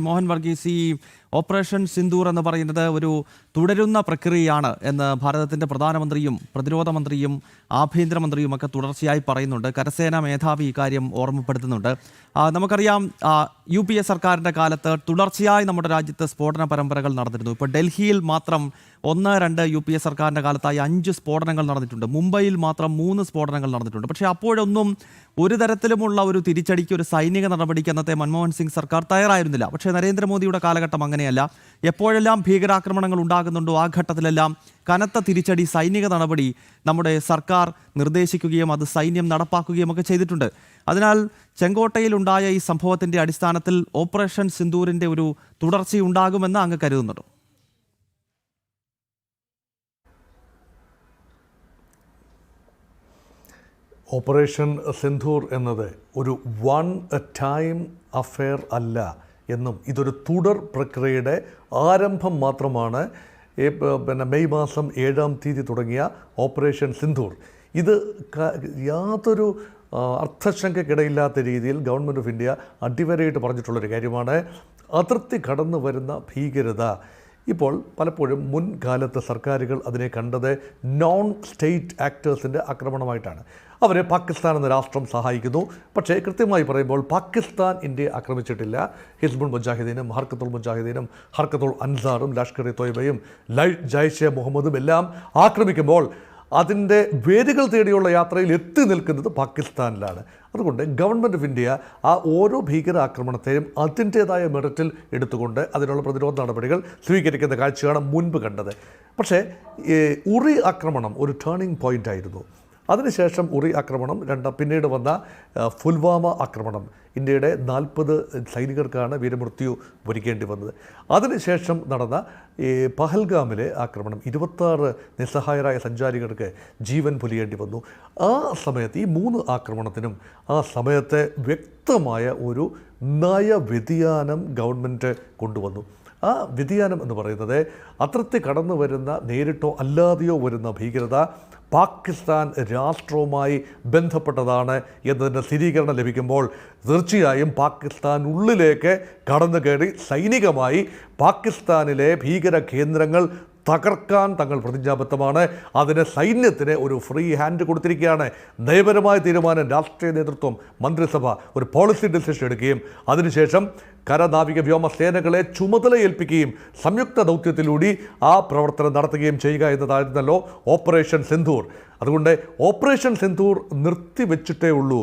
മോഹൻ വർഗീസ്, ഈ ഓപ്പറേഷൻ സിന്ദൂർ എന്ന് പറയുന്നത് ഒരു തുടരുന്ന പ്രക്രിയയാണ് എന്ന് ഭാരതത്തിൻ്റെ പ്രധാനമന്ത്രിയും പ്രതിരോധ മന്ത്രിയും ആഭ്യന്തരമന്ത്രിയും ഒക്കെ തുടർച്ചയായി പറയുന്നുണ്ട്. കരസേനാ മേധാവി ഇക്കാര്യം ഓർമ്മപ്പെടുത്തുന്നുണ്ട്. നമുക്കറിയാം, UPA സർക്കാരിൻ്റെ കാലത്ത് തുടർച്ചയായി നമ്മുടെ രാജ്യത്ത് സ്ഫോടന പരമ്പരകൾ നടന്നിരുന്നു. ഇപ്പോൾ ഡൽഹിയിൽ മാത്രം 1-2 UPA സർക്കാരിൻ്റെ കാലത്തായി 5 സ്ഫോടനങ്ങൾ നടന്നിട്ടുണ്ട്. മുംബൈയിൽ മാത്രം 3 സ്ഫോടനങ്ങൾ നടന്നിട്ടുണ്ട്. പക്ഷേ അപ്പോഴൊന്നും ഒരു തരത്തിലുമുള്ള ഒരു തിരിച്ചടിക്ക്, ഒരു സൈനിക നടപടിക്ക് അന്നത്തെ മൻമോഹൻ സിംഗ് സർക്കാർ തയ്യാറായിരുന്നില്ല. പക്ഷേ നരേന്ദ്രമോദിയുടെ കാലഘട്ടം അങ്ങനെയല്ല. എപ്പോഴെല്ലാം ഭീകരാക്രമണങ്ങൾ ഉണ്ടാകുന്നുണ്ടോ ആ ഘട്ടത്തിലെല്ലാം കനത്ത തിരിച്ചടി, സൈനിക നടപടി നമ്മുടെ സർക്കാർ നിർദ്ദേശിക്കുകയും അത് സൈന്യം നടപ്പാക്കുകയും ഒക്കെ ചെയ്തിട്ടുണ്ട്. അതിനാൽ ചെങ്കോട്ടയിലുണ്ടായ ഈ സംഭവത്തിൻ്റെ അടിസ്ഥാനത്തിൽ ഓപ്പറേഷൻ സിന്ദൂരിൻ്റെ ഒരു തുടർച്ചയുണ്ടാകുമെന്ന് അങ്ങ് കരുതുന്നുണ്ടോ? ഓപ്പറേഷൻ സിന്ദൂർ എന്നത് ഒരു വൺ ടൈം അഫെയർ അല്ല എന്നും ഇതൊരു തുടർ പ്രക്രിയയുടെ ആരംഭം മാത്രമാണ്. മെയ് മാസം 7-ാം തീയതി തുടങ്ങിയ ഓപ്പറേഷൻ സിന്ദൂർ ഇത് യാതൊരു അർത്ഥശങ്കയ്ക്കിടയില്ലാത്ത രീതിയിൽ ഗവൺമെൻറ് ഓഫ് ഇന്ത്യ അടിവരയിട്ട് പറഞ്ഞിട്ടുള്ളൊരു കാര്യമാണ്. അതിർത്തി കടന്നു വരുന്ന ഭീകരത ഇപ്പോൾ പലപ്പോഴും മുൻകാലത്ത് സർക്കാരുകൾ അതിനെ കണ്ടത് നോൺ സ്റ്റേറ്റ് ആക്ടേഴ്സിൻ്റെ ആക്രമണമായിട്ടാണ്. അവരെ പാകിസ്ഥാൻ എന്ന രാഷ്ട്രം സഹായിക്കുന്നു. പക്ഷേ കൃത്യമായി പറയുമ്പോൾ പാകിസ്ഥാൻ ഇന്ത്യയെ ആക്രമിച്ചിട്ടില്ല. ഹിസ്ബുൾ മുജാഹിദീനും ഹർക്കത്തുൽ മുജാഹിദീനും ഹർക്കത്തുൽ അൻസാറും ലഷ്കർ ഇ തോയ്ബയും ജയ്ഷെ മുഹമ്മദും എല്ലാം ആക്രമിക്കുമ്പോൾ അതിൻ്റെ വേദികൾ തേടിയുള്ള യാത്രയിൽ എത്തി നിൽക്കുന്നത് പാകിസ്ഥാനിലാണ്. അതുകൊണ്ട് ഗവൺമെൻറ് ഓഫ് ഇന്ത്യ ആ ഓരോ ഭീകരാക്രമണത്തെയും അതിൻ്റേതായ മെറിറ്റിൽ എടുത്തുകൊണ്ട് അതിനുള്ള പ്രതിരോധ നടപടികൾ സ്വീകരിക്കുന്ന കാഴ്ചയാണ് മുൻപ് കണ്ടത്. പക്ഷേ ഉറി ആക്രമണം ഒരു ടേണിംഗ് പോയിൻ്റ് ആയിരുന്നു. അതിനുശേഷം ഉറി ആക്രമണം, പിന്നീട് വന്ന പുൽവാമ ആക്രമണം, ഇന്ത്യയുടെ 40 സൈനികർക്കാണ് വീരമൃത്യു വരിക്കേണ്ടി വന്നത്. അതിനുശേഷം നടന്ന പഹൽഗാമിലെ ആക്രമണം, 26 നിസ്സഹായരായ സഞ്ചാരികൾക്ക് ജീവൻ പൊലിയേണ്ടി വന്നു. ആ സമയത്ത് ഈ 3 ആക്രമണത്തിനും ആ സമയത്തെ വ്യക്തമായ ഒരു നയവ്യതിയാനം ഗവൺമെൻറ് കൊണ്ടുവന്നു. ആ വ്യതിയാനം എന്ന് പറയുന്നത് അതിർത്തി കടന്നു വരുന്ന, നേരിട്ടോ അല്ലാതെയോ വരുന്ന ഭീകരത പാകിസ്ഥാൻ രാഷ്ട്രവുമായി ബന്ധപ്പെട്ടതാണ് എന്നതിൻ്റെ സ്ഥിരീകരണം ലഭിക്കുമ്പോൾ തീർച്ചയായും പാകിസ്ഥാനുള്ളിലേക്ക് കടന്നു കയറി സൈനികമായി പാകിസ്ഥാനിലെ ഭീകര കേന്ദ്രങ്ങൾ തകർക്കാൻ തങ്ങൾ പ്രതിജ്ഞാബദ്ധമാണ്. അതിന് സൈന്യത്തിന് ഒരു ഫ്രീ ഹാൻഡ് കൊടുത്തിരിക്കുകയാണ്. നയപരമായ തീരുമാനം രാഷ്ട്രീയ നേതൃത്വം, മന്ത്രിസഭ ഒരു പോളിസി ഡിസിഷൻ എടുക്കുകയും അതിനുശേഷം കരനാവിക വ്യോമസേനകളെ ചുമതല ഏൽപ്പിക്കുകയും സംയുക്ത ദൗത്യത്തിലൂടെ ആ പ്രവർത്തനം നടത്തുകയും ചെയ്യുക എന്നതായിരുന്നല്ലോ ഓപ്പറേഷൻ സിന്ദൂർ. അതുകൊണ്ട് ഓപ്പറേഷൻ സിന്ദൂർ നിർത്തിവെച്ചിട്ടേ ഉള്ളൂ.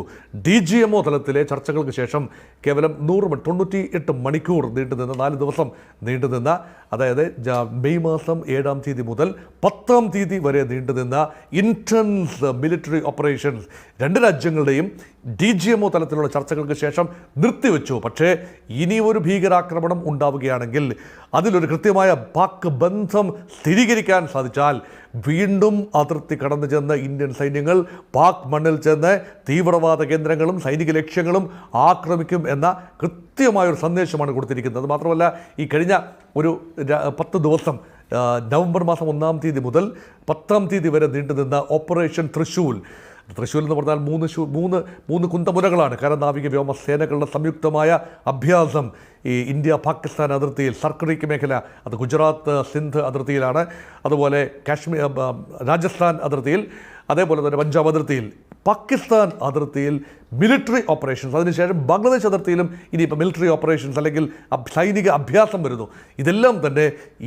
DGMO തലത്തിലെ ചർച്ചകൾക്ക് ശേഷം കേവലം 98 മണിക്കൂർ നീണ്ടുനിന്ന, 4 ദിവസം നീണ്ടുനിന്ന, അതായത് മെയ് മാസം 7-ാം തീയതി മുതൽ 10-ാം തീയതി വരെ നീണ്ടുനിന്ന ഇൻറ്റൻസ് മിലിറ്ററി ഓപ്പറേഷൻസ് 2 രാജ്യങ്ങളുടെയും DGMO തലത്തിലുള്ള ചർച്ചകൾക്ക് ശേഷം നിർത്തിവെച്ചു. പക്ഷേ ഇനി ഒരു ഭീകരാക്രമണം ഉണ്ടാവുകയാണെങ്കിൽ, അതിലൊരു കൃത്യമായ പാക് ബന്ധം സ്ഥിരീകരിക്കാൻ സാധിച്ചാൽ വീണ്ടും അതിർത്തി കടന്നു ചെന്ന് ഇന്ത്യൻ സൈന്യങ്ങൾ പാക് മണ്ണിൽ ചെന്ന് തീവ്രവാദ കേന്ദ്രങ്ങളും സൈനിക ലക്ഷ്യങ്ങളും ആക്രമിക്കും എന്ന കൃത്യമായൊരു സന്ദേശമാണ് കൊടുത്തിരിക്കുന്നത്. മാത്രമല്ല, ഈ കഴിഞ്ഞ ഒരു 10 ദിവസം, നവംബർ മാസം 1-ാം തീയതി മുതൽ 10-ാം തീയതി വരെ നീണ്ടുനിന്ന ഓപ്പറേഷൻ തൃശൂൽ എന്ന് പറഞ്ഞാൽ 3 കുന്തമുനകളാണ്. കരനാവിക വ്യോമസേനകളുടെ സംയുക്തമായ അഭ്യാസം ഈ ഇന്ത്യ പാകിസ്ഥാൻ അതിർത്തിയിൽ, സർക്രീക്ക് മേഖല, അത് ഗുജറാത്ത് സിന്ധ് അതിർത്തിയിലാണ്, അതുപോലെ കാശ്മീർ, രാജസ്ഥാൻ അതിർത്തിയിൽ, അതേപോലെ തന്നെ പഞ്ചാബ് അതിർത്തിയിൽ, പാകിസ്ഥാൻ അതിർത്തിയിൽ മിലിറ്ററി ഓപ്പറേഷൻസ്, അതിനുശേഷം ബംഗ്ലാദേശ് അതിർത്തിയിലും ഇനിയിപ്പോൾ മിലിറ്ററി ഓപ്പറേഷൻസ് അല്ലെങ്കിൽ സൈനിക അഭ്യാസം വരുന്നു. ഇതെല്ലാം തന്നെ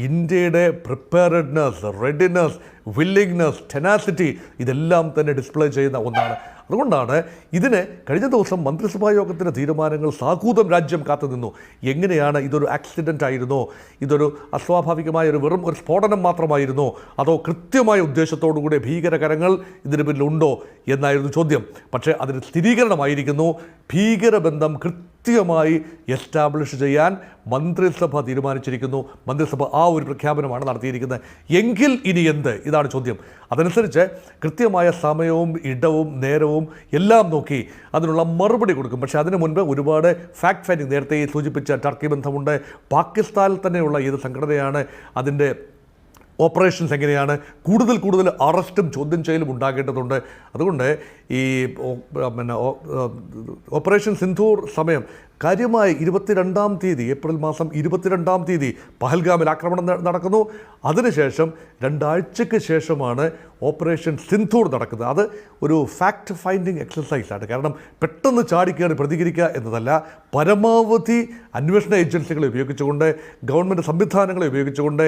ഇന്ത്യയുടെ പ്രിപ്പയർഡ്നെസ്, റെഡിനെസ്, വില്ലിങ്നെസ്, ടെനാസിറ്റി ഇതെല്ലാം തന്നെ ഡിസ്പ്ലേ ചെയ്യുന്ന ഒന്നാണ്. അതുകൊണ്ടാണ് ഇതിന് കഴിഞ്ഞ ദിവസം മന്ത്രിസഭാ യോഗത്തിൻ്റെ തീരുമാനങ്ങൾ സാഹൂതം രാജ്യം കാത്തുനിന്നു. എങ്ങനെയാണ്, ഇതൊരു ആക്സിഡൻ്റ് ആയിരുന്നോ, ഇതൊരു അസ്വാഭാവികമായ വെറും ഒരു സ്ഫോടനം മാത്രമായിരുന്നോ, അതോ കൃത്യമായ ഉദ്ദേശത്തോടുകൂടി ഭീകരകരങ്ങൾ ഇതിന് പിന്നിലുണ്ടോ എന്നായിരുന്നു ചോദ്യം. പക്ഷേ അതിന് സ്ഥിരീകരണമായിരിക്കുന്നു. ഭീകരബന്ധം കൃത്യമായി എസ്റ്റാബ്ലിഷ് ചെയ്യാൻ മന്ത്രിസഭ തീരുമാനിച്ചിരിക്കുന്നു. മന്ത്രിസഭ ആ ഒരു പ്രഖ്യാപനമാണ് നടത്തിയിരിക്കുന്നത്. എങ്കിൽ ഇനി എന്ത്? ഇതാണ് ചോദ്യം. അതനുസരിച്ച് കൃത്യമായ സമയവും ഇടവും നേരവും എല്ലാം നോക്കി അതിനുള്ള മറുപടി കൊടുക്കും. പക്ഷേ അതിനു മുൻപ് ഒരുപാട് ഫാക്ട് ഫൈൻഡിങ്, നേരത്തെ സൂചിപ്പിച്ച ടർക്കി ബന്ധമുണ്ട്. പാകിസ്ഥാനിൽ തന്നെയുള്ള ഏത് സംഘടനയാണ് അതിൻ്റെ ഓപ്പറേഷൻസ് എങ്ങനെയാണ്, കൂടുതൽ അറസ്റ്റും ചോദ്യം ചെയ്യലും ഉണ്ടാകേണ്ടതുണ്ട്. അതുകൊണ്ട് ഈ ഓപ്പറേഷൻ സിന്ധൂർ സമയം കാര്യമായി 22-ാം തീയതി, ഏപ്രിൽ മാസം 22-ാം തീയതി പഹൽഗാമിൽ ആക്രമണം നടക്കുന്നു. അതിനുശേഷം 2 ആഴ്ചയ്ക്ക് ശേഷമാണ് ഓപ്പറേഷൻ സിന്ധൂർ നടക്കുന്നത്. അത് ഒരു ഫാക്ട് ഫൈൻഡിങ് എക്സസൈസാണ്. കാരണം പെട്ടെന്ന് ചാടിക്കയറി പ്രതികരിക്കുക എന്നതല്ല, പരമാവധി അന്വേഷണ ഏജൻസികളെ ഉപയോഗിച്ചുകൊണ്ട്, ഗവൺമെൻറ് സംവിധാനങ്ങളെ ഉപയോഗിച്ചുകൊണ്ട്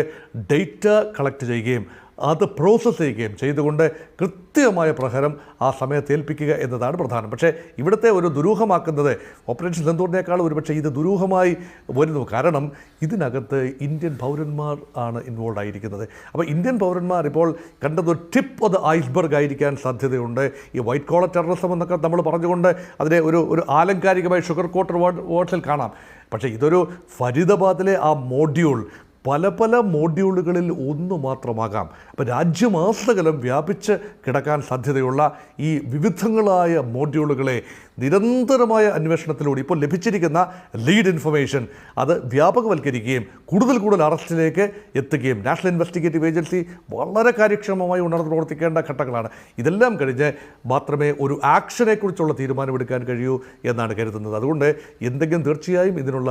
ഡേറ്റ കളക്ട് ചെയ്യുകയും അത് പ്രോസസ്സ് ചെയ്യുകയും ചെയ്തുകൊണ്ട് കൃത്യമായ പ്രഹരം ആ സമയത്ത് ഏൽപ്പിക്കുക എന്നതാണ് പ്രധാനം. പക്ഷേ ഇവിടുത്തെ ഒരു ദുരൂഹമാക്കുന്നത് ഓപ്പറേഷൻ സിന്ധൂറിനേക്കാൾ ഒരുപക്ഷെ ഇത് ദുരൂഹമായി വരുന്നു. കാരണം ഇതിനകത്ത് ഇന്ത്യൻ പൗരന്മാർ ആണ് ഇൻവോൾവ് ആയിരിക്കുന്നത്. അപ്പോൾ ഇന്ത്യൻ പൗരന്മാർ ഇപ്പോൾ കണ്ടത് ടിപ്പ് ഓഫ് ദ ഐസ്ബർഗ് ആയിരിക്കാൻ സാധ്യതയുണ്ട്. ഈ വൈറ്റ് കോളർ ടെററിസം എന്നൊക്കെ നമ്മൾ പറഞ്ഞുകൊണ്ട് അതിനെ ഒരു ആലങ്കാരികമായി ഷുഗർ കോട്ടർ വേർഡ്സിൽ കാണാം. പക്ഷേ ഇതൊരു ഫരീദാബാദിലെ ആ മോഡ്യൂൾ പല മോഡ്യൂളുകളിൽ ഒന്ന് മാത്രമാകാം. അപ്പോൾ രാജ്യമാസകലം വ്യാപിച്ച് കിടക്കാൻ സാധ്യതയുള്ള ഈ വിവിധങ്ങളായ മോഡ്യൂളുകളെ നിരന്തരമായ അന്വേഷണത്തിലൂടെ ഇപ്പോൾ ലഭിച്ചിരിക്കുന്ന ലീഡ് ഇൻഫർമേഷൻ അത് വ്യാപകവൽക്കരിക്കുകയും കൂടുതൽ അറസ്റ്റിലേക്ക് എത്തുകയും നാഷണൽ ഇൻവെസ്റ്റിഗേറ്റീവ് ഏജൻസി വളരെ കാര്യക്ഷമമായി ഉണർന്ന് പ്രവർത്തിക്കേണ്ട ഘട്ടങ്ങളാണ്. ഇതെല്ലാം കഴിഞ്ഞ് മാത്രമേ ഒരു ആക്ഷനെക്കുറിച്ചുള്ള തീരുമാനമെടുക്കാൻ കഴിയൂ എന്നാണ് കരുതുന്നത്. അതുകൊണ്ട് എന്തെങ്കിലും തീർച്ചയായും ഇതിനുള്ള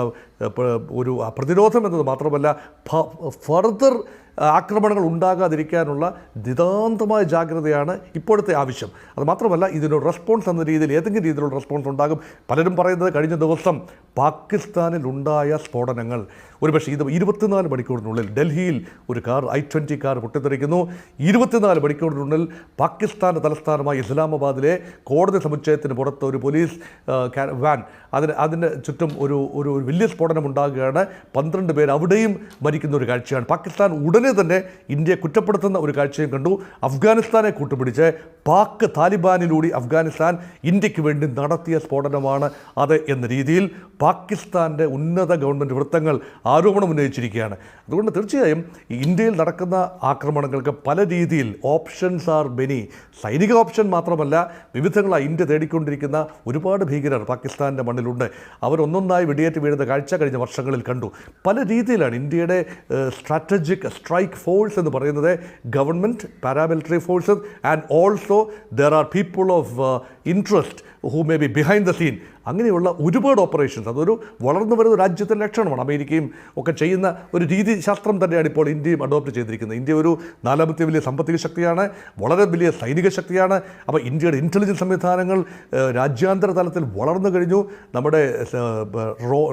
ഒരു പ്രതിരോധം എന്നത് മാത്രമല്ല, ഫർദർ ആക്രമണങ്ങൾ ഉണ്ടാകാതിരിക്കാനുള്ള നിതാന്തമായ ജാഗ്രതയാണ് ഇപ്പോഴത്തെ ആവശ്യം. അതുമാത്രമല്ല, ഇതിനൊരു റെസ്പോൺസ് എന്ന രീതിയിൽ ഏതെങ്കിലും രീതിയിലുള്ള റെസ്പോൺസ് ഉണ്ടാകും. പലരും പറയുന്നത് കഴിഞ്ഞ ദിവസം പാകിസ്ഥാനിലുണ്ടായ സ്ഫോടനങ്ങൾ ഒരുപക്ഷെ ഇത് 24 മണിക്കൂറിനുള്ളിൽ ഡൽഹിയിൽ ഒരു കാർ I-20 കാർ പൊട്ടിത്തെറിക്കുന്നു. 24 മണിക്കൂറിനുള്ളിൽ പാകിസ്ഥാൻ്റെ തലസ്ഥാനമായ ഇസ്ലാമാബാദിലെ കോടതി സമുച്ചയത്തിന് പുറത്ത് ഒരു പോലീസ് വാൻ അതിന് ചുറ്റും ഒരു വലിയ സ്ഫോടനം ഉണ്ടാകുകയാണ്. 12 പേർ അവിടെയും മരിക്കുന്ന ഒരു കാഴ്ചയാണ്. പാകിസ്ഥാൻ ഉടനെ തന്നെ ഇന്ത്യയെ കുറ്റപ്പെടുത്തുന്ന ഒരു കാഴ്ചയും കണ്ടു. അഫ്ഗാനിസ്ഥാനെ കൂട്ടുപിടിച്ച് പാക് താലിബാനിലൂടെ അഫ്ഗാനിസ്ഥാൻ ഇന്ത്യക്ക് വേണ്ടി നടത്തിയ സ്ഫോടനമാണ് അത് എന്ന രീതിയിൽ പാകിസ്ഥാൻ്റെ ഉന്നത ഗവൺമെൻറ് വൃത്തങ്ങൾ ആരോപണം ഉന്നയിച്ചിരിക്കുകയാണ്. അതുകൊണ്ട് തീർച്ചയായും ഇന്ത്യയിൽ നടക്കുന്ന ആക്രമണങ്ങൾക്ക് പല രീതിയിൽ ഓപ്ഷൻസ് ആർ മെനി. സൈനിക ഓപ്ഷൻ മാത്രമല്ല, വിവിധങ്ങളായി ഇന്ത്യ തേടിക്കൊണ്ടിരിക്കുന്ന ഒരുപാട് ഭീകരർ പാകിസ്ഥാൻ്റെ മണ്ണിലുണ്ട്. അവരൊന്നൊന്നായി വെടിയേറ്റ് വീഴുന്ന കാഴ്ച കഴിഞ്ഞ വർഷങ്ങളിൽ കണ്ടു. പല രീതിയിലാണ് ഇന്ത്യയുടെ സ്ട്രാറ്റജിക് സ്ട്രൈക്ക് ഫോഴ്സ് എന്ന് പറയുന്നത് government, paramilitary forces and also there are people of interest who may be behind the scene. അങ്ങനെയുള്ള ഒരുപാട് ഓപ്പറേഷൻസ് അതൊരു വളർന്നു വരുന്ന രാജ്യത്തിൻ്റെ ലക്ഷണമാണ്. അമേരിക്കയും ഒക്കെ ചെയ്യുന്ന ഒരു രീതിശാസ്ത്രം തന്നെയാണ് ഇപ്പോൾ ഇന്ത്യയും അഡോപ്റ്റ് ചെയ്തിരിക്കുന്നത്. ഇന്ത്യ ഒരു 4ാമത്തെ വലിയ സാമ്പത്തിക ശക്തിയാണ്, വളരെ വലിയ സൈനിക ശക്തിയാണ്. അപ്പോൾ ഇന്ത്യയുടെ ഇൻ്റലിജൻസ് സംവിധാനങ്ങൾ രാജ്യാന്തര തലത്തിൽ വളർന്നു കഴിഞ്ഞു. നമ്മുടെ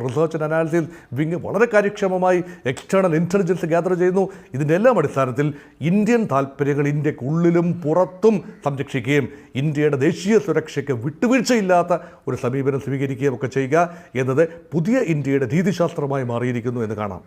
റിസർച്ച് ആൻഡ് അനാലിസിസ് വിങ് വളരെ കാര്യക്ഷമമായി എക്സ്റ്റേണൽ ഇൻ്റലിജൻസ് ഗ്യാദർ ചെയ്യുന്നു. ഇതിൻ്റെ എല്ലാം അടിസ്ഥാനത്തിൽ ഇന്ത്യൻ താല്പര്യങ്ങൾ ഇന്ത്യക്കുള്ളിലും പുറത്തും സംരക്ഷിക്കുകയും ഇന്ത്യയുടെ ദേശീയ സുരക്ഷയ്ക്ക് വിട്ടുവീഴ്ചയില്ലാത്ത ഒരു സമീപനം സ്വീകരിക്കുകയും ഒക്കെ ചെയ്യുക എന്നത് പുതിയ ഇന്ത്യയുടെ രീതിശാസ്ത്രമായി മാറിയിരിക്കുന്നു എന്ന് കാണാം.